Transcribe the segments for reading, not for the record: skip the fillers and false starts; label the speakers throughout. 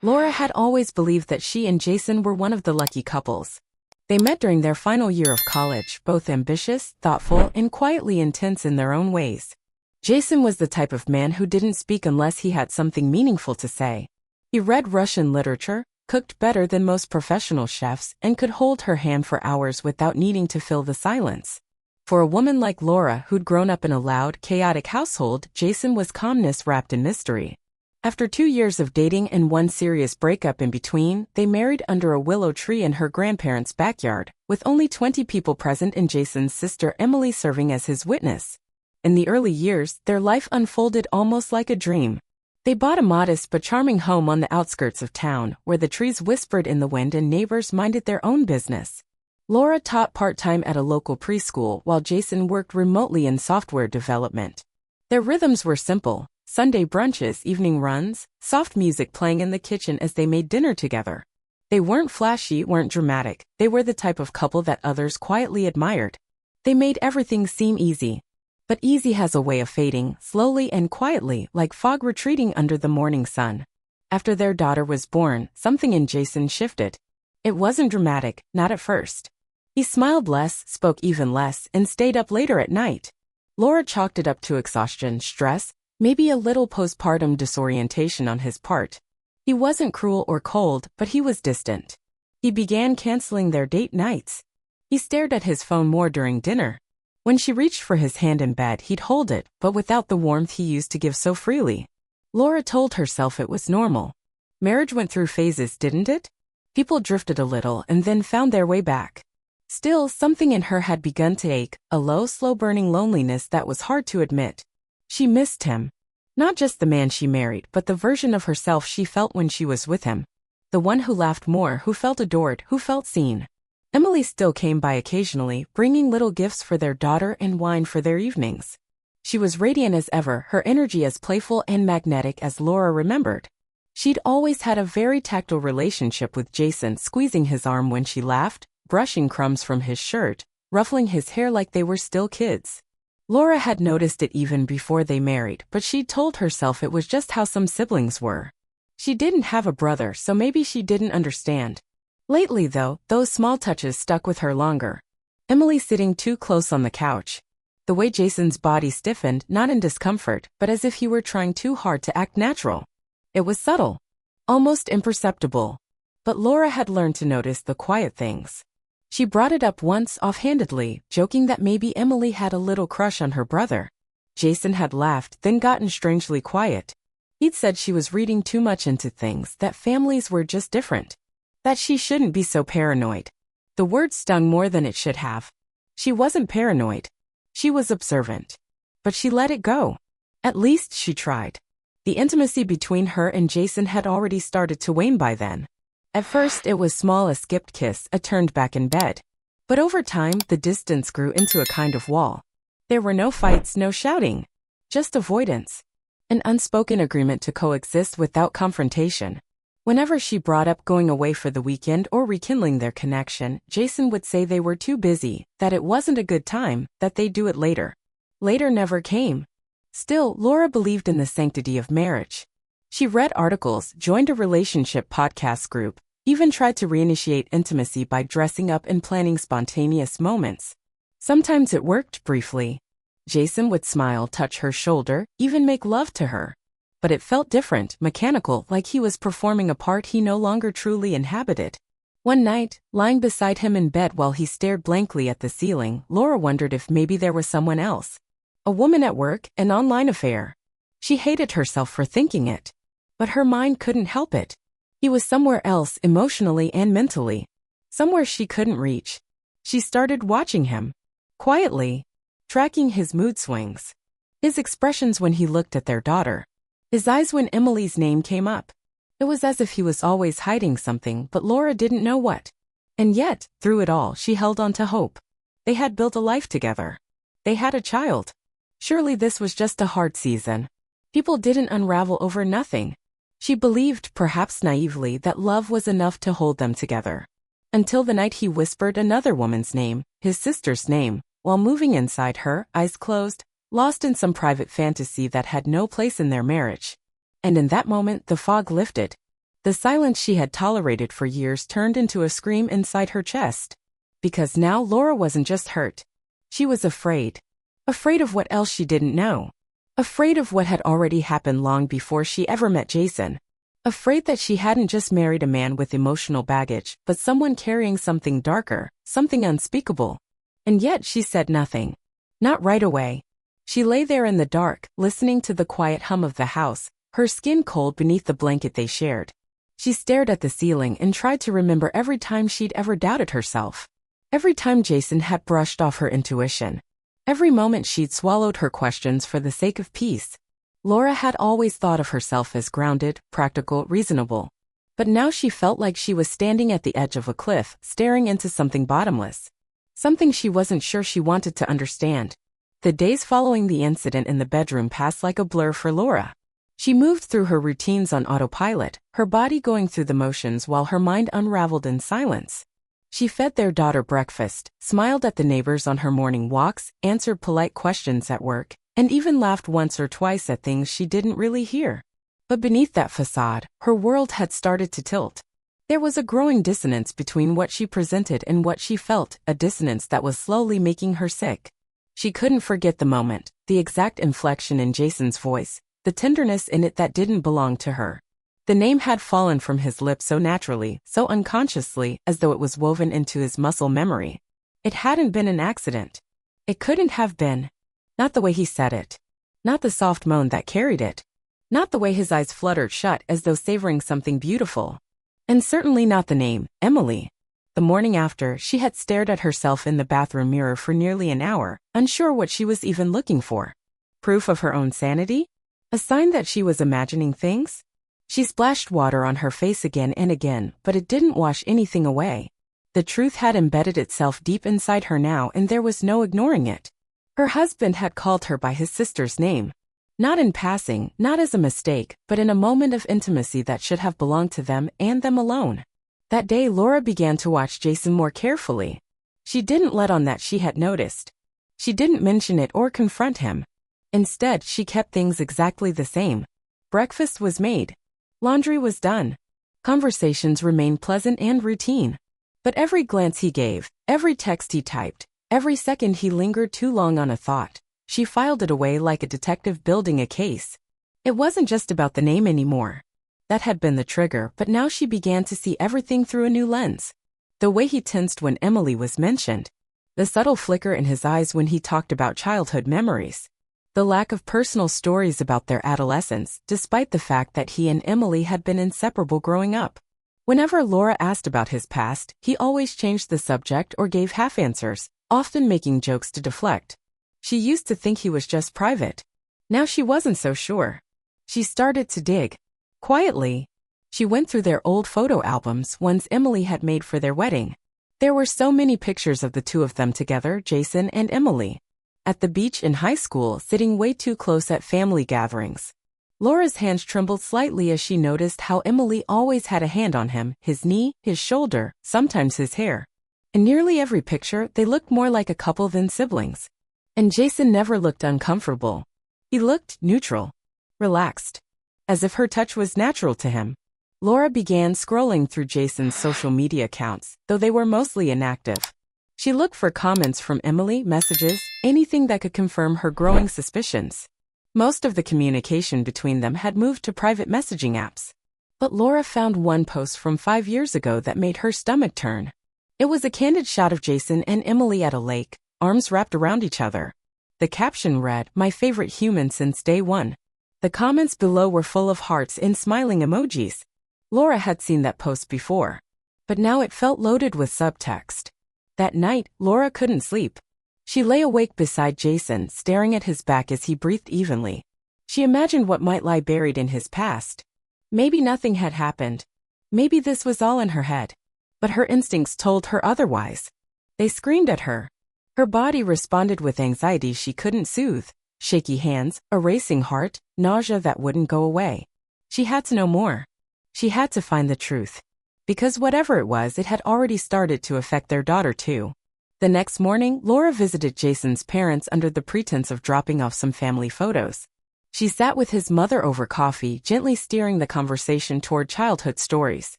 Speaker 1: Laura had always believed that she and Jason were one of the lucky couples. They met during their final year of college, both ambitious, thoughtful, and quietly intense in their own ways. Jason was the type of man who didn't speak unless he had something meaningful to say. He read Russian literature, cooked better than most professional chefs, and could hold her hand for hours without needing to fill the silence. For a woman like Laura who'd grown up in a loud, chaotic household, Jason was calmness wrapped in mystery. After 2 years of dating and one serious breakup in between, they married under a willow tree in her grandparents' backyard, with only 20 people present and Jason's sister Emily serving as his witness. In the early years, their life unfolded almost like a dream. They bought a modest but charming home on the outskirts of town, where the trees whispered in the wind and neighbors minded their own business. Laura taught part-time at a local preschool while Jason worked remotely in software development. Their rhythms were simple: Sunday brunches, evening runs, soft music playing in the kitchen as they made dinner together. They weren't flashy, weren't dramatic. They were the type of couple that others quietly admired. They made everything seem easy. But easy has a way of fading, slowly and quietly, like fog retreating under the morning sun. After their daughter was born, something in Jason shifted. It wasn't dramatic, not at first. He smiled less, spoke even less, and stayed up later at night. Laura chalked it up to exhaustion, stress, maybe a little postpartum disorientation on his part. He wasn't cruel or cold, but he was distant. He began canceling their date nights. He stared at his phone more during dinner. When she reached for his hand in bed, he'd hold it, but without the warmth he used to give so freely. Laura told herself it was normal. Marriage went through phases, didn't it? People drifted a little and then found their way back. Still, something in her had begun to ache, a low, slow-burning loneliness that was hard to admit. She missed him. Not just the man she married, but the version of herself she felt when she was with him. The one who laughed more, who felt adored, who felt seen. Emily still came by occasionally, bringing little gifts for their daughter and wine for their evenings. She was radiant as ever, her energy as playful and magnetic as Laura remembered. She'd always had a very tactile relationship with Jason, squeezing his arm when she laughed, brushing crumbs from his shirt, ruffling his hair like they were still kids. Laura had noticed it even before they married, but she'd told herself it was just how some siblings were. She didn't have a brother, so maybe she didn't understand. Lately, though, those small touches stuck with her longer. Emily sitting too close on the couch. The way Jason's body stiffened, not in discomfort, but as if he were trying too hard to act natural. It was subtle, almost imperceptible. But Laura had learned to notice the quiet things. She brought it up once offhandedly, joking that maybe Emily had a little crush on her brother. Jason had laughed, then gotten strangely quiet. He'd said she was reading too much into things, that families were just different. That she shouldn't be so paranoid. The word stung more than it should have. She wasn't paranoid. She was observant. But she let it go. At least she tried. The intimacy between her and Jason had already started to wane by then. At first it was small, a skipped kiss, a turned back in bed. But over time, the distance grew into a kind of wall. There were no fights, no shouting. Just avoidance. An unspoken agreement to coexist without confrontation. Whenever she brought up going away for the weekend or rekindling their connection, Jason would say they were too busy, that it wasn't a good time, that they'd do it later. Later never came. Still, Laura believed in the sanctity of marriage. She read articles, joined a relationship podcast group, even tried to reinitiate intimacy by dressing up and planning spontaneous moments. Sometimes it worked briefly. Jason would smile, touch her shoulder, even make love to her. But it felt different, mechanical, like he was performing a part he no longer truly inhabited. One night, lying beside him in bed while he stared blankly at the ceiling, Laura wondered if maybe there was someone else. A woman at work, an online affair. She hated herself for thinking it. But her mind couldn't help it. He was somewhere else, emotionally and mentally. Somewhere she couldn't reach. She started watching him. Quietly. Tracking his mood swings. His expressions when he looked at their daughter. His eyes when Emily's name came up. It was as if he was always hiding something, but Laura didn't know what. And yet, through it all, she held on to hope. They had built a life together. They had a child. Surely this was just a hard season. People didn't unravel over nothing. She believed, perhaps naively, that love was enough to hold them together. Until the night he whispered another woman's name, his sister's name, while moving inside her, eyes closed, lost in some private fantasy that had no place in their marriage. And in that moment the fog lifted. The silence she had tolerated for years turned into a scream inside her chest. Because now Laura wasn't just hurt. She was afraid. Afraid of what else she didn't know. Afraid of what had already happened long before she ever met Jason. Afraid that she hadn't just married a man with emotional baggage, but someone carrying something darker, something unspeakable. And yet she said nothing. Not right away. She lay there in the dark, listening to the quiet hum of the house, her skin cold beneath the blanket they shared. She stared at the ceiling and tried to remember every time she'd ever doubted herself. Every time Jason had brushed off her intuition. Every moment she'd swallowed her questions for the sake of peace. Laura had always thought of herself as grounded, practical, reasonable. But now she felt like she was standing at the edge of a cliff, staring into something bottomless. Something she wasn't sure she wanted to understand. The days following the incident in the bedroom passed like a blur for Laura. She moved through her routines on autopilot, her body going through the motions while her mind unraveled in silence. She fed their daughter breakfast, smiled at the neighbors on her morning walks, answered polite questions at work, and even laughed once or twice at things she didn't really hear. But beneath that facade, her world had started to tilt. There was a growing dissonance between what she presented and what she felt, a dissonance that was slowly making her sick. She couldn't forget the moment, the exact inflection in Jason's voice, the tenderness in it that didn't belong to her. The name had fallen from his lips so naturally, so unconsciously, as though it was woven into his muscle memory. It hadn't been an accident. It couldn't have been. Not the way he said it. Not the soft moan that carried it. Not the way his eyes fluttered shut as though savoring something beautiful. And certainly not the name, Emily. The morning after, she had stared at herself in the bathroom mirror for nearly an hour, unsure what she was even looking for. Proof of her own sanity? A sign that she was imagining things? She splashed water on her face again and again, but it didn't wash anything away. The truth had embedded itself deep inside her now, and there was no ignoring it. Her husband had called her by his sister's name. Not in passing, not as a mistake, but in a moment of intimacy that should have belonged to them and them alone. That day Laura began to watch Jason more carefully. She didn't let on that she had noticed. She didn't mention it or confront him. Instead, she kept things exactly the same. Breakfast was made. Laundry was done. Conversations remained pleasant and routine. But every glance he gave, every text he typed, every second he lingered too long on a thought, she filed it away like a detective building a case. It wasn't just about the name anymore. That had been the trigger, but now she began to see everything through a new lens. The way he tensed when Emily was mentioned. The subtle flicker in his eyes when he talked about childhood memories. The lack of personal stories about their adolescence, despite the fact that he and Emily had been inseparable growing up. Whenever Laura asked about his past, he always changed the subject or gave half answers, often making jokes to deflect. She used to think he was just private. Now she wasn't so sure. She started to dig. Quietly. She went through their old photo albums, ones Emily had made for their wedding. There were so many pictures of the two of them together, Jason and Emily. At the beach in high school, sitting way too close at family gatherings. Laura's hands trembled slightly as she noticed how Emily always had a hand on him, his knee, his shoulder, sometimes his hair. In nearly every picture, they looked more like a couple than siblings. And Jason never looked uncomfortable. He looked neutral. Relaxed. As if her touch was natural to him. Laura began scrolling through Jason's social media accounts, though they were mostly inactive. She looked for comments from Emily, messages, anything that could confirm her growing suspicions. Most of the communication between them had moved to private messaging apps. But Laura found one post from 5 years ago that made her stomach turn. It was a candid shot of Jason and Emily at a lake, arms wrapped around each other. The caption read, "My favorite human since day one." The comments below were full of hearts and smiling emojis. Laura had seen that post before. But now it felt loaded with subtext. That night, Laura couldn't sleep. She lay awake beside Jason, staring at his back as he breathed evenly. She imagined what might lie buried in his past. Maybe nothing had happened. Maybe this was all in her head. But her instincts told her otherwise. They screamed at her. Her body responded with anxiety she couldn't soothe. Shaky hands, a racing heart, nausea that wouldn't go away. She had to know more. She had to find the truth. Because whatever it was, it had already started to affect their daughter too. The next morning, Laura visited Jason's parents under the pretense of dropping off some family photos. She sat with his mother over coffee, gently steering the conversation toward childhood stories.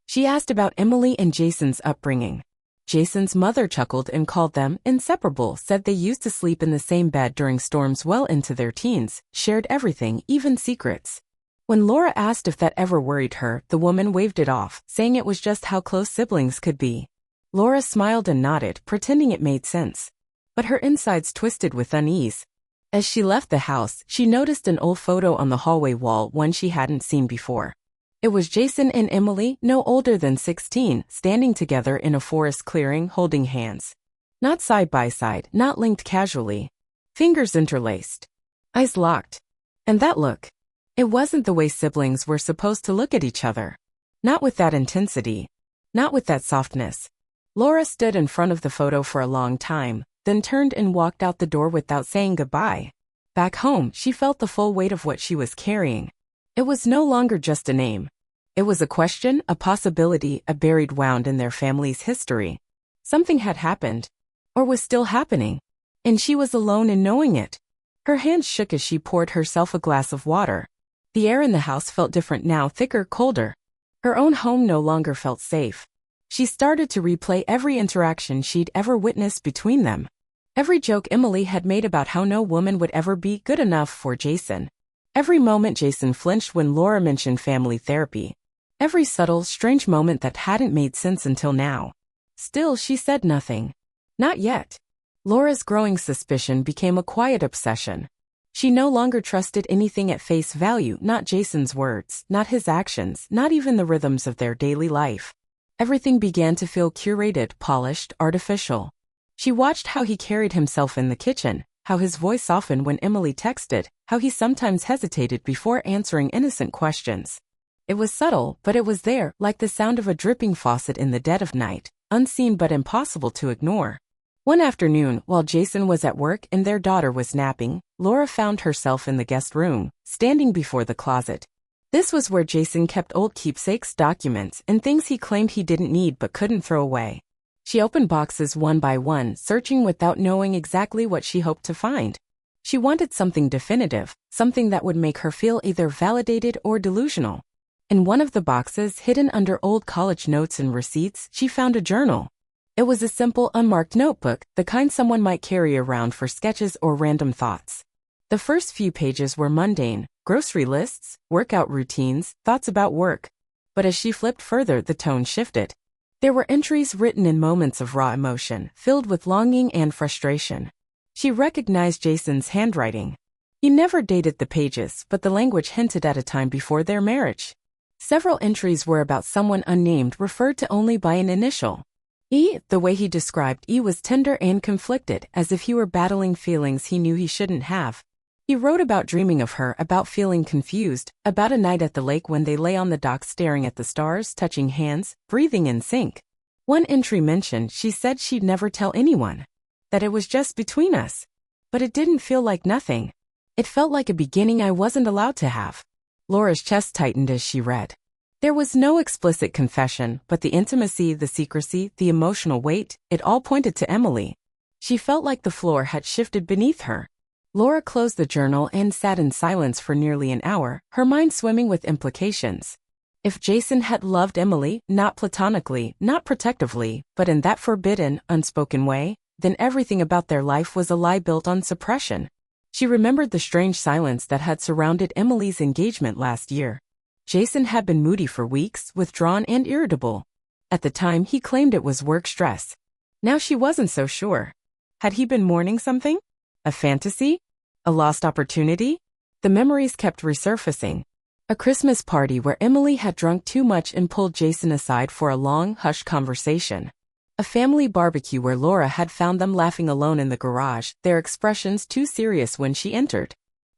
Speaker 1: She asked about Emily and Jason's upbringing. Jason's mother chuckled and called them inseparable, said they used to sleep in the same bed during storms well into their teens, shared everything, even secrets. When Laura asked if that ever worried her, the woman waved it off, saying it was just how close siblings could be. Laura smiled and nodded, pretending it made sense. But her insides twisted with unease. As she left the house, she noticed an old photo on the hallway wall, one she hadn't seen before. It was Jason and Emily, no older than 16, standing together in a forest clearing, holding hands. Not side by side, not linked casually. Fingers interlaced. Eyes locked. And that look. It wasn't the way siblings were supposed to look at each other. Not with that intensity. Not with that softness. Laura stood in front of the photo for a long time, then turned and walked out the door without saying goodbye. Back home, she felt the full weight of what she was carrying. It was no longer just a name. It was a question, a possibility, a buried wound in their family's history. Something had happened. Or was still happening. And she was alone in knowing it. Her hands shook as she poured herself a glass of water. The air in the house felt different now, thicker, colder. Her own home no longer felt safe. She started to replay every interaction she'd ever witnessed between them. Every joke Emily had made about how no woman would ever be good enough for Jason. Every moment Jason flinched when Laura mentioned family therapy. Every subtle, strange moment that hadn't made sense until now. Still, she said nothing. Not yet. Laura's growing suspicion became a quiet obsession. She no longer trusted anything at face value, not Jason's words, not his actions, not even the rhythms of their daily life. Everything began to feel curated, polished, artificial. She watched how he carried himself in the kitchen, how his voice softened when Emily texted, how he sometimes hesitated before answering innocent questions. It was subtle, but it was there, like the sound of a dripping faucet in the dead of night, unseen but impossible to ignore. One afternoon, while Jason was at work and their daughter was napping, Laura found herself in the guest room, standing before the closet. This was where Jason kept old keepsakes, documents, and things he claimed he didn't need but couldn't throw away. She opened boxes one by one, searching without knowing exactly what she hoped to find. She wanted something definitive, something that would make her feel either validated or delusional. In one of the boxes, hidden under old college notes and receipts, she found a journal. It was a simple, unmarked notebook, the kind someone might carry around for sketches or random thoughts. The first few pages were mundane, grocery lists, workout routines, thoughts about work. But as she flipped further, the tone shifted. There were entries written in moments of raw emotion, filled with longing and frustration. She recognized Jason's handwriting. He never dated the pages, but the language hinted at a time before their marriage. Several entries were about someone unnamed, referred to only by an initial. E. The way he described E was tender and conflicted, as if he were battling feelings he knew he shouldn't have. He wrote about dreaming of her, about feeling confused, about a night at the lake when they lay on the dock staring at the stars, touching hands, breathing in sync. One entry mentioned she said she'd never tell anyone. That it was just between us. But it didn't feel like nothing. It felt like a beginning I wasn't allowed to have. Laura's chest tightened as she read. There was no explicit confession, but the intimacy, the secrecy, the emotional weight, it all pointed to Emily. She felt like the floor had shifted beneath her. Laura closed the journal and sat in silence for nearly an hour, her mind swimming with implications. If Jason had loved Emily, not platonically, not protectively, but in that forbidden, unspoken way, then everything about their life was a lie built on suppression. She remembered the strange silence that had surrounded Emily's engagement last year. Jason had been moody for weeks, withdrawn and irritable. At the time, he claimed it was work stress. Now she wasn't so sure. Had he been mourning something? A fantasy? A lost opportunity? The memories kept resurfacing. A Christmas party where Emily had drunk too much and pulled Jason aside for a long, hushed conversation. A family barbecue where Laura had found them laughing alone in the garage, their expressions too serious when she entered.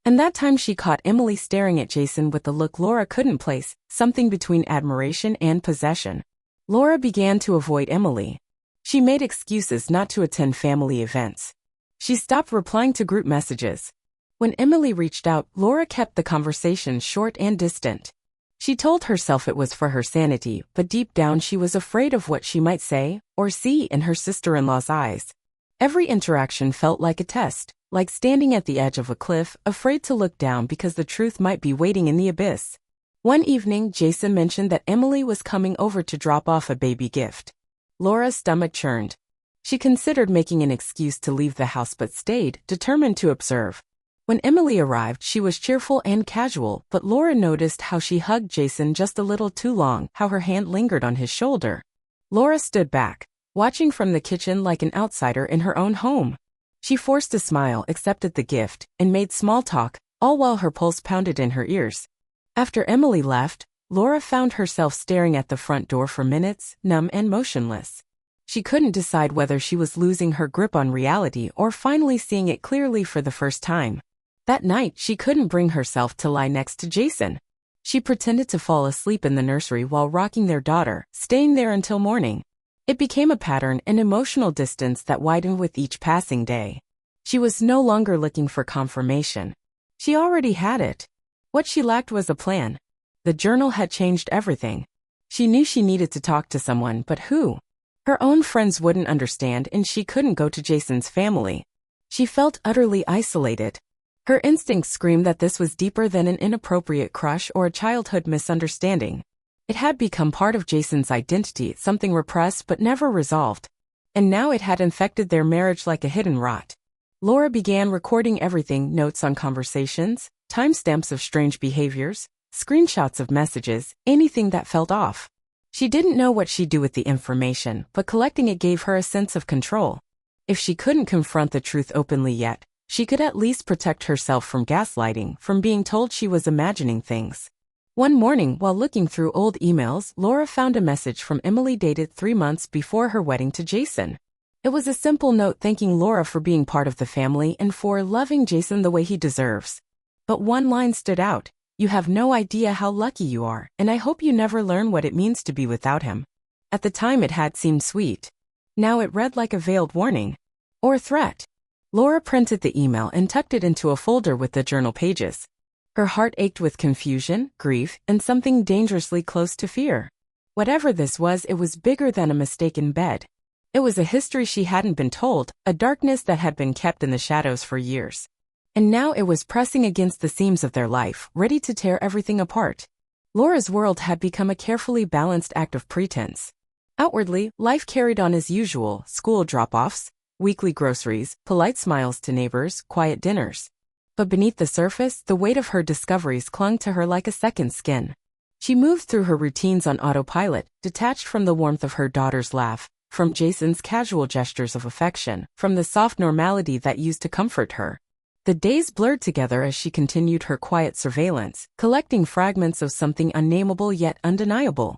Speaker 1: And that time she caught Emily staring at Jason with a look Laura couldn't place, something between admiration and possession. Laura began to avoid Emily. She made excuses not to attend family events. She stopped replying to group messages. When Emily reached out, Laura kept the conversation short and distant. She told herself it was for her sanity, but deep down she was afraid of what she might say or see in her sister-in-law's eyes. Every interaction felt like a test, like standing at the edge of a cliff, afraid to look down because the truth might be waiting in the abyss. One evening, Jason mentioned that Emily was coming over to drop off a baby gift. Laura's stomach churned. She considered making an excuse to leave the house but stayed, determined to observe. When Emily arrived, she was cheerful and casual, but Laura noticed how she hugged Jason just a little too long, how her hand lingered on his shoulder. Laura stood back, watching from the kitchen like an outsider in her own home. She forced a smile, accepted the gift, and made small talk, all while her pulse pounded in her ears. After Emily left, Laura found herself staring at the front door for minutes, numb and motionless. She couldn't decide whether she was losing her grip on reality or finally seeing it clearly for the first time. That night, she couldn't bring herself to lie next to Jason. She pretended to fall asleep in the nursery while rocking their daughter, staying there until morning. It became a pattern, an emotional distance that widened with each passing day. She was no longer looking for confirmation. She already had it. What she lacked was a plan. The journal had changed everything. She knew she needed to talk to someone, but who? Her own friends wouldn't understand, and she couldn't go to Jason's family. She felt utterly isolated. Her instincts screamed that this was deeper than an inappropriate crush or a childhood misunderstanding. It had become part of Jason's identity, something repressed but never resolved. And now it had infected their marriage like a hidden rot. Laura began recording everything: notes on conversations, timestamps of strange behaviors, screenshots of messages, anything that felt off. She didn't know what she'd do with the information, but collecting it gave her a sense of control. If she couldn't confront the truth openly yet, she could at least protect herself from gaslighting, from being told she was imagining things. One morning, while looking through old emails, Laura found a message from Emily dated 3 months before her wedding to Jason. It was a simple note thanking Laura for being part of the family and for loving Jason the way he deserves. But one line stood out: "You have no idea how lucky you are, and I hope you never learn what it means to be without him." At the time it had seemed sweet. Now it read like a veiled warning. Or threat. Laura printed the email and tucked it into a folder with the journal pages. Her heart ached with confusion, grief, and something dangerously close to fear. Whatever this was, it was bigger than a mistake in bed. It was a history she hadn't been told, a darkness that had been kept in the shadows for years. And now it was pressing against the seams of their life, ready to tear everything apart. Laura's world had become a carefully balanced act of pretense. Outwardly, life carried on as usual: school drop-offs, weekly groceries, polite smiles to neighbors, quiet dinners. But beneath the surface, the weight of her discoveries clung to her like a second skin. She moved through her routines on autopilot, detached from the warmth of her daughter's laugh, from Jason's casual gestures of affection, from the soft normality that used to comfort her. The days blurred together as she continued her quiet surveillance, collecting fragments of something unnameable yet undeniable.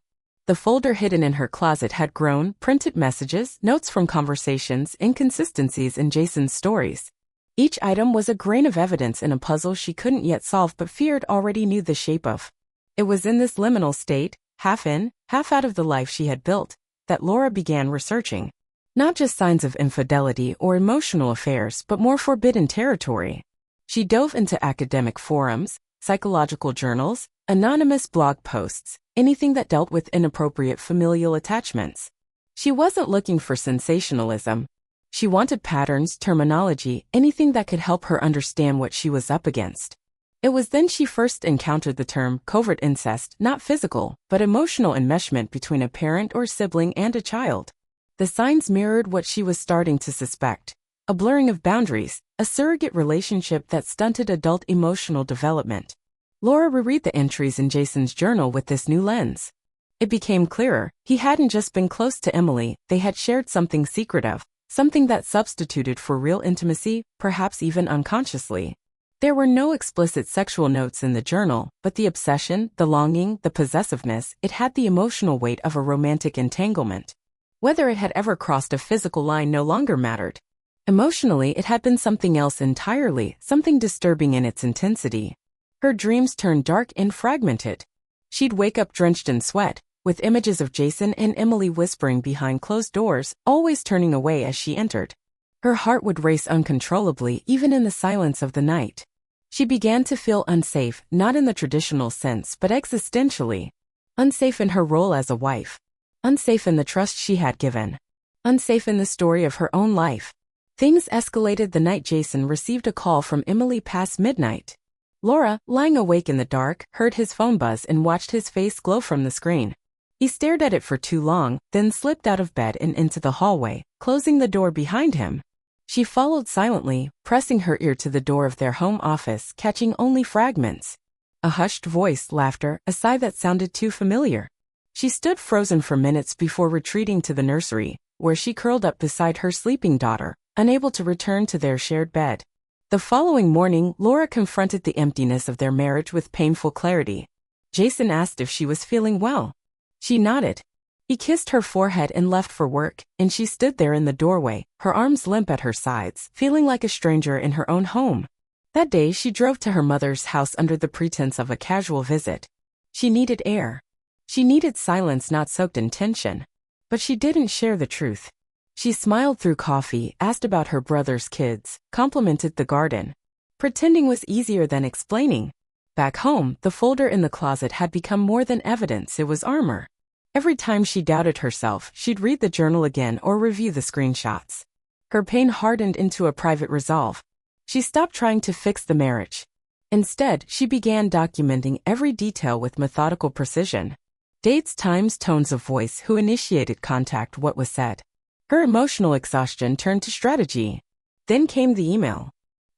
Speaker 1: The folder hidden in her closet had grown: printed messages, notes from conversations, inconsistencies in Jason's stories. Each item was a grain of evidence in a puzzle she couldn't yet solve but feared already knew the shape of. It was in this liminal state, half in, half out of the life she had built, that Laura began researching. Not just signs of infidelity or emotional affairs, but more forbidden territory. She dove into academic forums, psychological journals, anonymous blog posts, anything that dealt with inappropriate familial attachments. She wasn't looking for sensationalism. She wanted patterns, terminology, anything that could help her understand what she was up against. It was then she first encountered the term covert incest, not physical, but emotional enmeshment between a parent or sibling and a child. The signs mirrored what she was starting to suspect: a blurring of boundaries, a surrogate relationship that stunted adult emotional development. Laura reread the entries in Jason's journal with this new lens. It became clearer: he hadn't just been close to Emily, they had shared something secretive, something that substituted for real intimacy, perhaps even unconsciously. There were no explicit sexual notes in the journal, but the obsession, the longing, the possessiveness, it had the emotional weight of a romantic entanglement. Whether it had ever crossed a physical line no longer mattered. Emotionally, it had been something else entirely, something disturbing in its intensity. Her dreams turned dark and fragmented. She'd wake up drenched in sweat, with images of Jason and Emily whispering behind closed doors, always turning away as she entered. Her heart would race uncontrollably, even in the silence of the night. She began to feel unsafe, not in the traditional sense, but existentially. Unsafe in her role as a wife. Unsafe in the trust she had given. Unsafe in the story of her own life. Things escalated the night Jason received a call from Emily past midnight. Laura, lying awake in the dark, heard his phone buzz and watched his face glow from the screen. He stared at it for too long, then slipped out of bed and into the hallway, closing the door behind him. She followed silently, pressing her ear to the door of their home office, catching only fragments. A hushed voice, laughter, a sigh that sounded too familiar. She stood frozen for minutes before retreating to the nursery, where she curled up beside her sleeping daughter, unable to return to their shared bed. The following morning, Laura confronted the emptiness of their marriage with painful clarity. Jason asked if she was feeling well. She nodded. He kissed her forehead and left for work, and she stood there in the doorway, her arms limp at her sides, feeling like a stranger in her own home. That day she drove to her mother's house under the pretense of a casual visit. She needed air. She needed silence not soaked in tension. But she didn't share the truth. She smiled through coffee, asked about her brother's kids, complimented the garden. Pretending was easier than explaining. Back home, the folder in the closet had become more than evidence, it was armor. Every time she doubted herself, she'd read the journal again or review the screenshots. Her pain hardened into a private resolve. She stopped trying to fix the marriage. Instead, she began documenting every detail with methodical precision. Dates, times, tones of voice, who initiated contact, what was said. Her emotional exhaustion turned to strategy. Then came the email.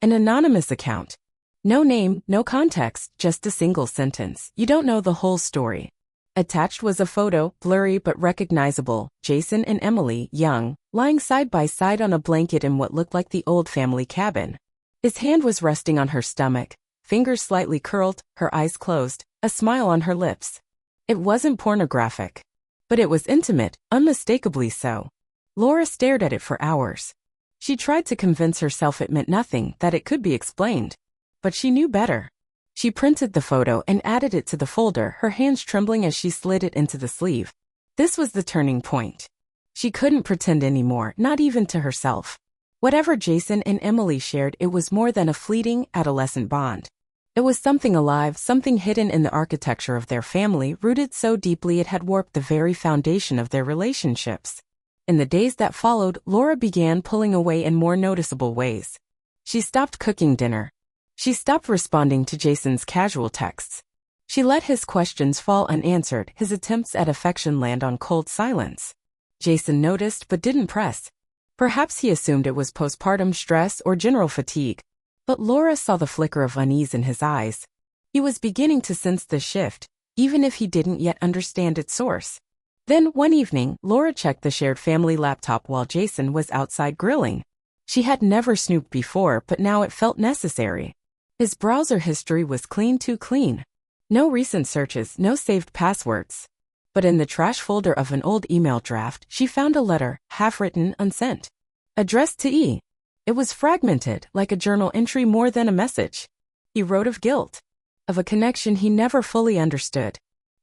Speaker 1: An anonymous account. No name, no context, just a single sentence. You don't know the whole story. Attached was a photo, blurry but recognizable, Jason and Emily, young, lying side by side on a blanket in what looked like the old family cabin. His hand was resting on her stomach, fingers slightly curled, her eyes closed, a smile on her lips. It wasn't pornographic. But it was intimate, unmistakably so. Laura stared at it for hours. She tried to convince herself it meant nothing, that it could be explained. But she knew better. She printed the photo and added it to the folder, her hands trembling as she slid it into the sleeve. This was the turning point. She couldn't pretend anymore, not even to herself. Whatever Jason and Emily shared, it was more than a fleeting, adolescent bond. It was something alive, something hidden in the architecture of their family, rooted so deeply it had warped the very foundation of their relationships. In the days that followed, Laura began pulling away in more noticeable ways. She stopped cooking dinner. She stopped responding to Jason's casual texts. She let his questions fall unanswered, his attempts at affection land on cold silence. Jason noticed but didn't press. Perhaps he assumed it was postpartum stress or general fatigue. But Laura saw the flicker of unease in his eyes. He was beginning to sense the shift, even if he didn't yet understand its source. Then, one evening, Laura checked the shared family laptop while Jason was outside grilling. She had never snooped before, but now it felt necessary. His browser history was too clean. No recent searches, no saved passwords. But in the trash folder of an old email draft, she found a letter, half-written, unsent. Addressed to E. It was fragmented, like a journal entry more than a message. He wrote of guilt. Of a connection he never fully understood.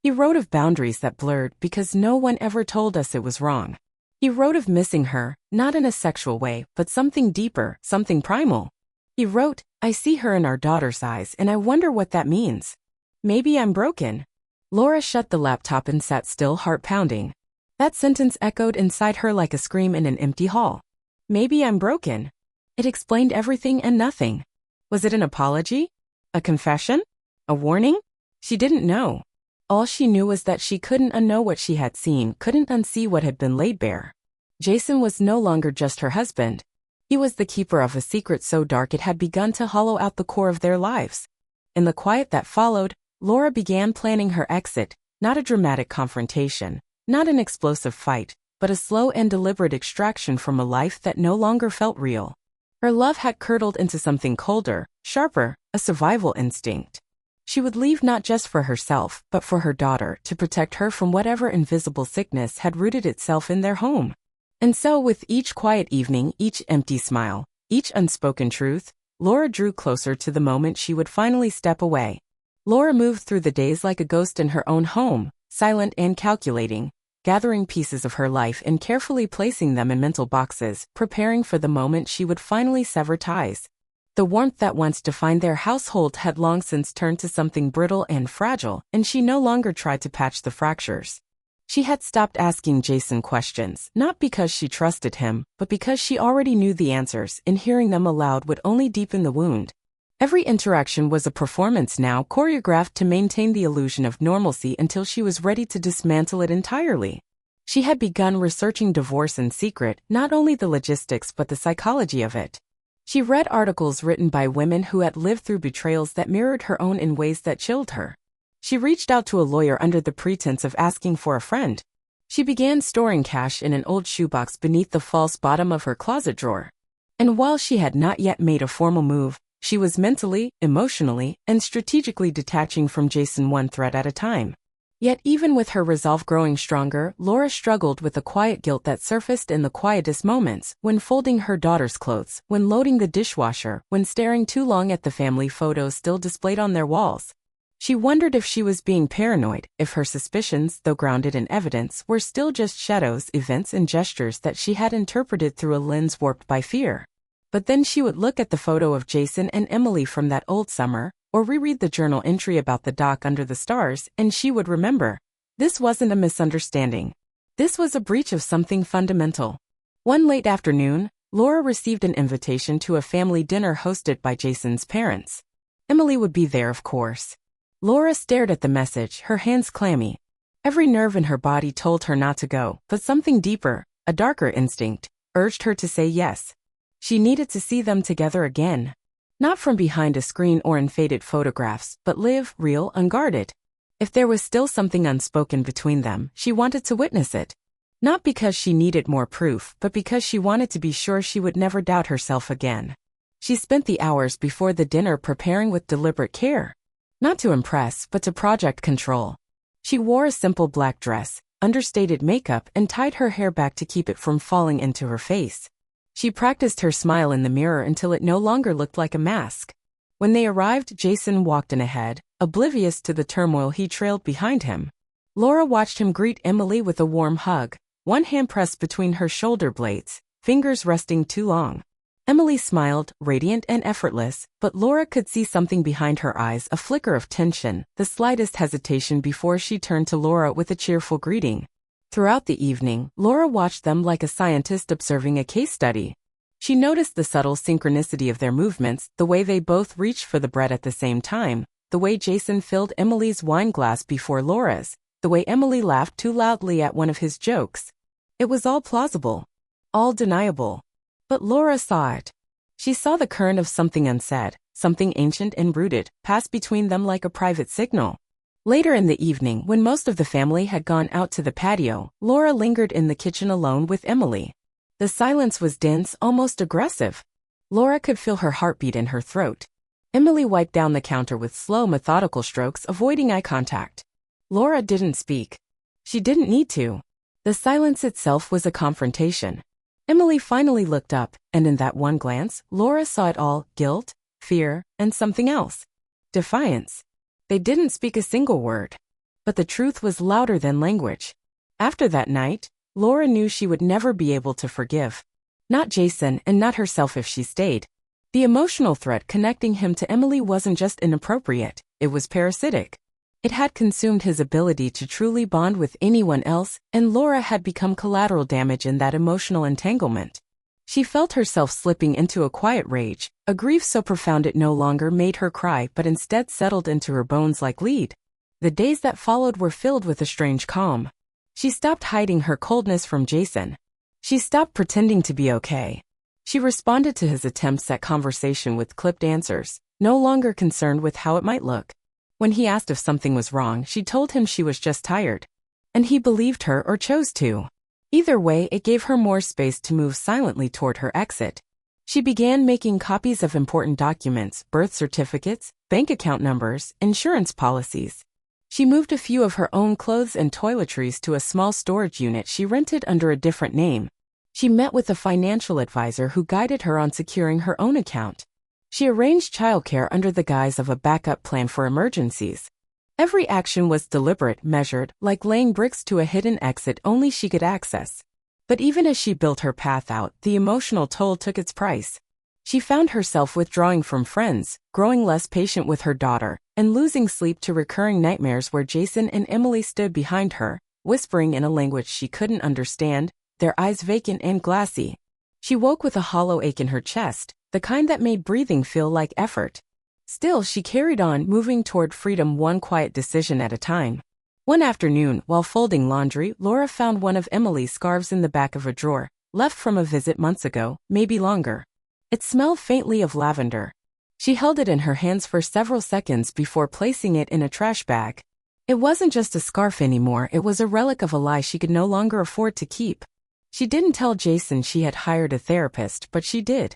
Speaker 1: He wrote of boundaries that blurred because no one ever told us it was wrong. He wrote of missing her, not in a sexual way, but something deeper, something primal. He wrote, I see her in our daughter's eyes and I wonder what that means. Maybe I'm broken. Laura shut the laptop and sat still, heart pounding. That sentence echoed inside her like a scream in an empty hall. Maybe I'm broken. It explained everything and nothing. Was it an apology? A confession? A warning? She didn't know. All she knew was that she couldn't unknow what she had seen, couldn't unsee what had been laid bare. Jason was no longer just her husband. He was the keeper of a secret so dark it had begun to hollow out the core of their lives. In the quiet that followed, Laura began planning her exit, not a dramatic confrontation, not an explosive fight, but a slow and deliberate extraction from a life that no longer felt real. Her love had curdled into something colder, sharper, a survival instinct. She would leave not just for herself, but for her daughter, to protect her from whatever invisible sickness had rooted itself in their home. And so with each quiet evening, each empty smile, each unspoken truth, Laura drew closer to the moment she would finally step away. Laura moved through the days like a ghost in her own home, silent and calculating, gathering pieces of her life and carefully placing them in mental boxes, preparing for the moment she would finally sever ties. The warmth that once defined their household had long since turned to something brittle and fragile, and she no longer tried to patch the fractures. She had stopped asking Jason questions, not because she trusted him, but because she already knew the answers, and hearing them aloud would only deepen the wound. Every interaction was a performance now, choreographed to maintain the illusion of normalcy until she was ready to dismantle it entirely. She had begun researching divorce in secret, not only the logistics but the psychology of it. She read articles written by women who had lived through betrayals that mirrored her own in ways that chilled her. She reached out to a lawyer under the pretense of asking for a friend. She began storing cash in an old shoebox beneath the false bottom of her closet drawer. And while she had not yet made a formal move, she was mentally, emotionally, and strategically detaching from Jason one threat at a time. Yet even with her resolve growing stronger, Laura struggled with the quiet guilt that surfaced in the quietest moments, when folding her daughter's clothes, when loading the dishwasher, when staring too long at the family photos still displayed on their walls. She wondered if she was being paranoid, if her suspicions, though grounded in evidence, were still just shadows, events and gestures that she had interpreted through a lens warped by fear. But then she would look at the photo of Jason and Emily from that old summer, or reread the journal entry about the dock under the stars, and she would remember. This wasn't a misunderstanding. This was a breach of something fundamental. One late afternoon, Laura received an invitation to a family dinner hosted by Jason's parents. Emily would be there, of course. Laura stared at the message, her hands clammy. Every nerve in her body told her not to go, but something deeper, a darker instinct, urged her to say yes. She needed to see them together again. Not from behind a screen or in faded photographs, but live, real, unguarded. If there was still something unspoken between them, she wanted to witness it. Not because she needed more proof, but because she wanted to be sure she would never doubt herself again. She spent the hours before the dinner preparing with deliberate care. Not to impress, but to project control. She wore a simple black dress, understated makeup, and tied her hair back to keep it from falling into her face. She practiced her smile in the mirror until it no longer looked like a mask. When they arrived, Jason walked in ahead, oblivious to the turmoil he trailed behind him. Laura watched him greet Emily with a warm hug, one hand pressed between her shoulder blades, fingers resting too long. Emily smiled, radiant and effortless, but Laura could see something behind her eyes, a flicker of tension, the slightest hesitation before she turned to Laura with a cheerful greeting. Throughout the evening, Laura watched them like a scientist observing a case study. She noticed the subtle synchronicity of their movements, the way they both reached for the bread at the same time, the way Jason filled Emily's wine glass before Laura's, the way Emily laughed too loudly at one of his jokes. It was all plausible. All deniable. But Laura saw it. She saw the current of something unsaid, something ancient and rooted, pass between them like a private signal. Later in the evening, when most of the family had gone out to the patio, Laura lingered in the kitchen alone with Emily. The silence was dense, almost aggressive. Laura could feel her heartbeat in her throat. Emily wiped down the counter with slow, methodical strokes, avoiding eye contact. Laura didn't speak. She didn't need to. The silence itself was a confrontation. Emily finally looked up, and in that one glance, Laura saw it all: guilt, fear, and something else. Defiance. They didn't speak a single word. But the truth was louder than language. After that night, Laura knew she would never be able to forgive. Not Jason, and not herself if she stayed. The emotional threat connecting him to Emily wasn't just inappropriate, it was parasitic. It had consumed his ability to truly bond with anyone else, and Laura had become collateral damage in that emotional entanglement. She felt herself slipping into a quiet rage, a grief so profound it no longer made her cry but instead settled into her bones like lead. The days that followed were filled with a strange calm. She stopped hiding her coldness from Jason. She stopped pretending to be okay. She responded to his attempts at conversation with clipped answers, no longer concerned with how it might look. When he asked if something was wrong, she told him she was just tired. And he believed her or chose to. Either way, it gave her more space to move silently toward her exit. She began making copies of important documents, birth certificates, bank account numbers, insurance policies. She moved a few of her own clothes and toiletries to a small storage unit she rented under a different name. She met with a financial advisor who guided her on securing her own account. She arranged childcare under the guise of a backup plan for emergencies. Every action was deliberate, measured, like laying bricks to a hidden exit only she could access. But even as she built her path out, the emotional toll took its price. She found herself withdrawing from friends, growing less patient with her daughter, and losing sleep to recurring nightmares where Jason and Emily stood behind her, whispering in a language she couldn't understand, their eyes vacant and glassy. She woke with a hollow ache in her chest, the kind that made breathing feel like effort. Still, she carried on, moving toward freedom one quiet decision at a time. One afternoon, while folding laundry, Laura found one of Emily's scarves in the back of a drawer, left from a visit months ago, maybe longer. It smelled faintly of lavender. She held it in her hands for several seconds before placing it in a trash bag. It wasn't just a scarf anymore, it was a relic of a lie she could no longer afford to keep. She didn't tell Jason she had hired a therapist, but she did.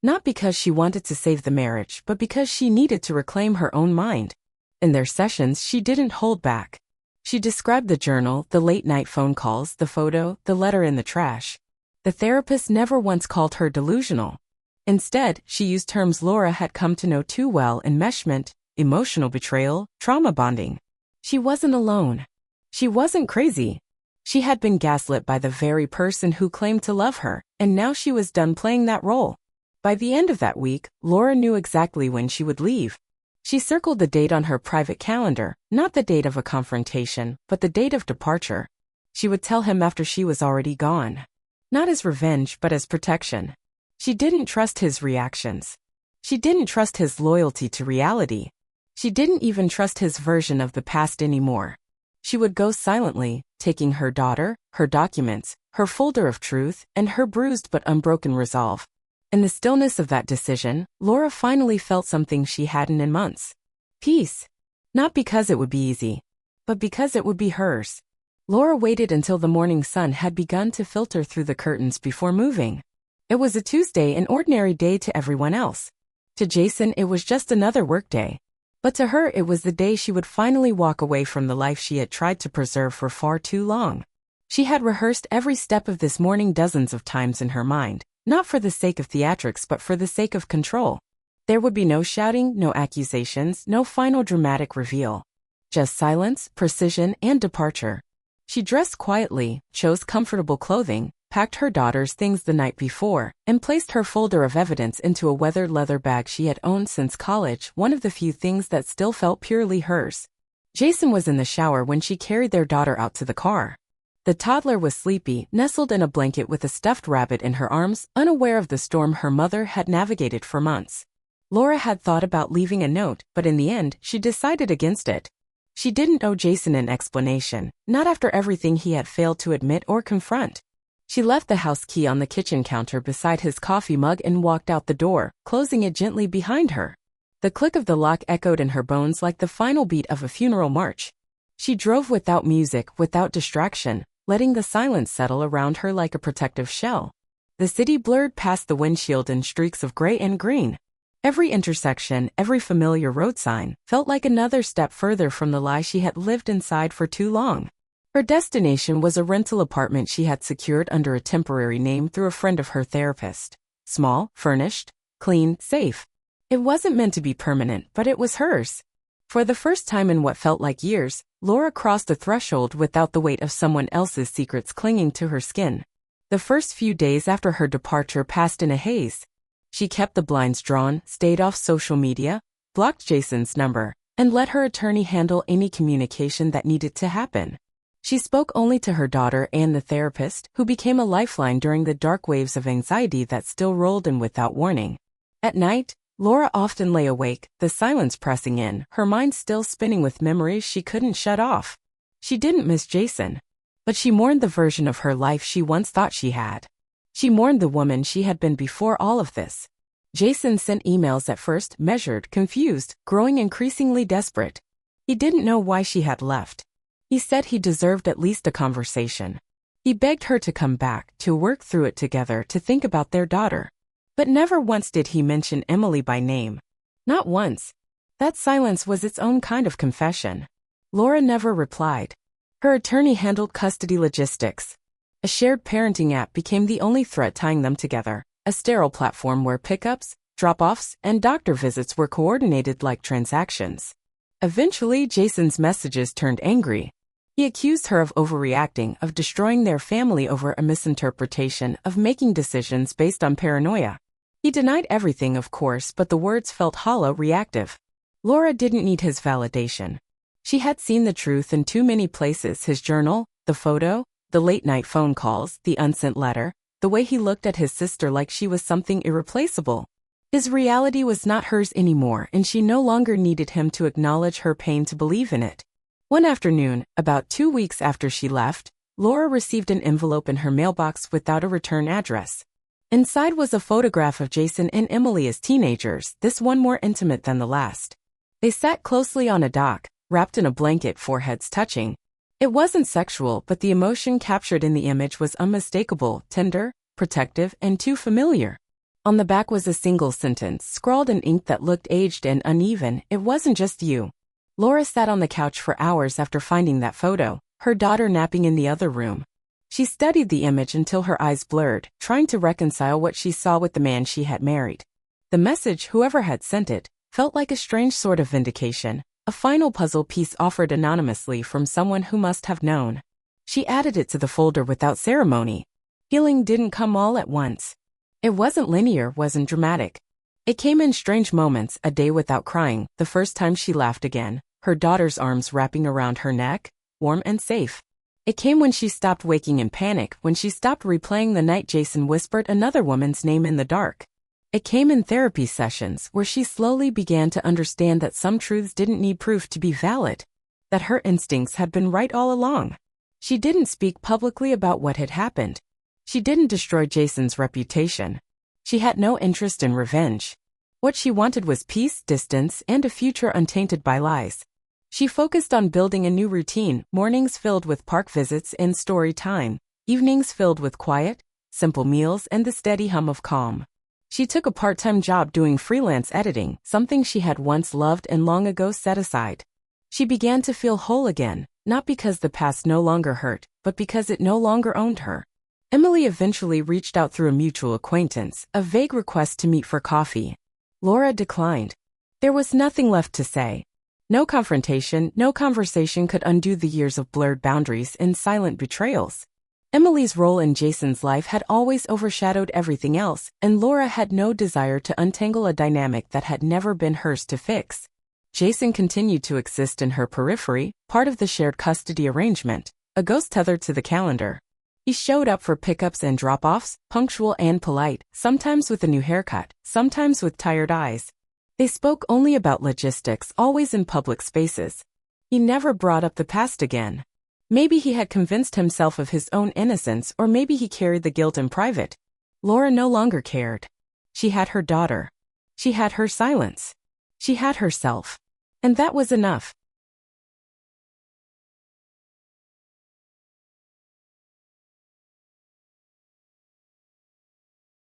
Speaker 1: Not because she wanted to save the marriage, but because she needed to reclaim her own mind. In their sessions, she didn't hold back. She described the journal, the late-night phone calls, the photo, the letter in the trash. The therapist never once called her delusional. Instead, she used terms Laura had come to know too well: enmeshment, emotional betrayal, trauma bonding. She wasn't alone. She wasn't crazy. She had been gaslit by the very person who claimed to love her, and now she was done playing that role. By the end of that week, Laura knew exactly when she would leave. She circled the date on her private calendar, not the date of a confrontation, but the date of departure. She would tell him after she was already gone. Not as revenge, but as protection. She didn't trust his reactions. She didn't trust his loyalty to reality. She didn't even trust his version of the past anymore. She would go silently, taking her daughter, her documents, her folder of truth, and her bruised but unbroken resolve. In the stillness of that decision, Laura finally felt something she hadn't in months. Peace. Not because it would be easy, but because it would be hers. Laura waited until the morning sun had begun to filter through the curtains before moving. It was a Tuesday, an ordinary day to everyone else. To Jason, it was just another workday. But to her, it was the day she would finally walk away from the life she had tried to preserve for far too long. She had rehearsed every step of this morning dozens of times in her mind, not for the sake of theatrics but for the sake of control. There would be no shouting, no accusations, no final dramatic reveal. Just silence, precision, and departure. She dressed quietly, chose comfortable clothing, packed her daughter's things the night before, and placed her folder of evidence into a weathered leather bag she had owned since college, one of the few things that still felt purely hers. Jason was in the shower when she carried their daughter out to the car. The toddler was sleepy, nestled in a blanket with a stuffed rabbit in her arms, unaware of the storm her mother had navigated for months. Laura had thought about leaving a note, but in the end, she decided against it. She didn't owe Jason an explanation, not after everything he had failed to admit or confront. She left the house key on the kitchen counter beside his coffee mug and walked out the door, closing it gently behind her. The click of the lock echoed in her bones like the final beat of a funeral march. She drove without music, without distraction, letting the silence settle around her like a protective shell. The city blurred past the windshield in streaks of gray and green. Every intersection, every familiar road sign, felt like another step further from the lie she had lived inside for too long. Her destination was a rental apartment she had secured under a temporary name through a friend of her therapist. Small, furnished, clean, safe. It wasn't meant to be permanent, but it was hers. For the first time in what felt like years, Laura crossed the threshold without the weight of someone else's secrets clinging to her skin. The first few days after her departure passed in a haze. She kept the blinds drawn, stayed off social media, blocked Jason's number, and let her attorney handle any communication that needed to happen. She spoke only to her daughter and the therapist, who became a lifeline during the dark waves of anxiety that still rolled in without warning. At night, Laura often lay awake, the silence pressing in, her mind still spinning with memories she couldn't shut off. She didn't miss Jason, but she mourned the version of her life she once thought she had. She mourned the woman she had been before all of this. Jason sent emails at first, measured, confused, growing increasingly desperate. He didn't know why she had left. He said he deserved at least a conversation. He begged her to come back, to work through it together, to think about their daughter. But never once did he mention Emily by name. Not once. That silence was its own kind of confession. Laura never replied. Her attorney handled custody logistics. A shared parenting app became the only thread tying them together, a sterile platform where pickups, drop-offs, and doctor visits were coordinated like transactions. Eventually, Jason's messages turned angry. He accused her of overreacting, of destroying their family over a misinterpretation, of making decisions based on paranoia. He denied everything, of course, but the words felt hollow, reactive. Laura didn't need his validation. She had seen the truth in too many places: his journal, The photo, the late-night phone calls, the unsent letter, the way he looked at his sister like she was something irreplaceable. His reality was not hers anymore, and she no longer needed him to acknowledge her pain to believe in it. One afternoon, about 2 weeks after she left, Laura received an envelope in her mailbox without a return address. Inside was a photograph of Jason and Emily as teenagers, this one more intimate than the last. They sat closely on a dock, wrapped in a blanket, foreheads touching. It wasn't sexual, but the emotion captured in the image was unmistakable, tender, protective, and too familiar. On the back was a single sentence, scrawled in ink that looked aged and uneven, "It wasn't just you." Laura sat on the couch for hours after finding that photo, her daughter napping in the other room. She studied the image until her eyes blurred, trying to reconcile what she saw with the man she had married. The message, whoever had sent it, felt like a strange sort of vindication, a final puzzle piece offered anonymously from someone who must have known. She added it to the folder without ceremony. Healing didn't come all at once. It wasn't linear, wasn't dramatic. It came in strange moments, a day without crying, the first time she laughed again, her daughter's arms wrapping around her neck, warm and safe. It came when she stopped waking in panic, when she stopped replaying the night Jason whispered another woman's name in the dark. It came in therapy sessions, where she slowly began to understand that some truths didn't need proof to be valid, that her instincts had been right all along. She didn't speak publicly about what had happened. She didn't destroy Jason's reputation. She had no interest in revenge. What she wanted was peace, distance, and a future untainted by lies. She focused on building a new routine, mornings filled with park visits and story time, evenings filled with quiet, simple meals and the steady hum of calm. She took a part-time job doing freelance editing, something she had once loved and long ago set aside. She began to feel whole again, not because the past no longer hurt, but because it no longer owned her. Emily eventually reached out through a mutual acquaintance, a vague request to meet for coffee. Laura declined. There was nothing left to say. No confrontation, no conversation could undo the years of blurred boundaries and silent betrayals. Emily's role in Jason's life had always overshadowed everything else, and Laura had no desire to untangle a dynamic that had never been hers to fix. Jason continued to exist in her periphery, part of the shared custody arrangement, a ghost tethered to the calendar. He showed up for pickups and drop-offs, punctual and polite, sometimes with a new haircut, sometimes with tired eyes. They spoke only about logistics, always in public spaces. He never brought up the past again. Maybe he had convinced himself of his own innocence, or maybe he carried the guilt in private. Laura no longer cared. She had her daughter. She had her silence. She had herself. And that was enough.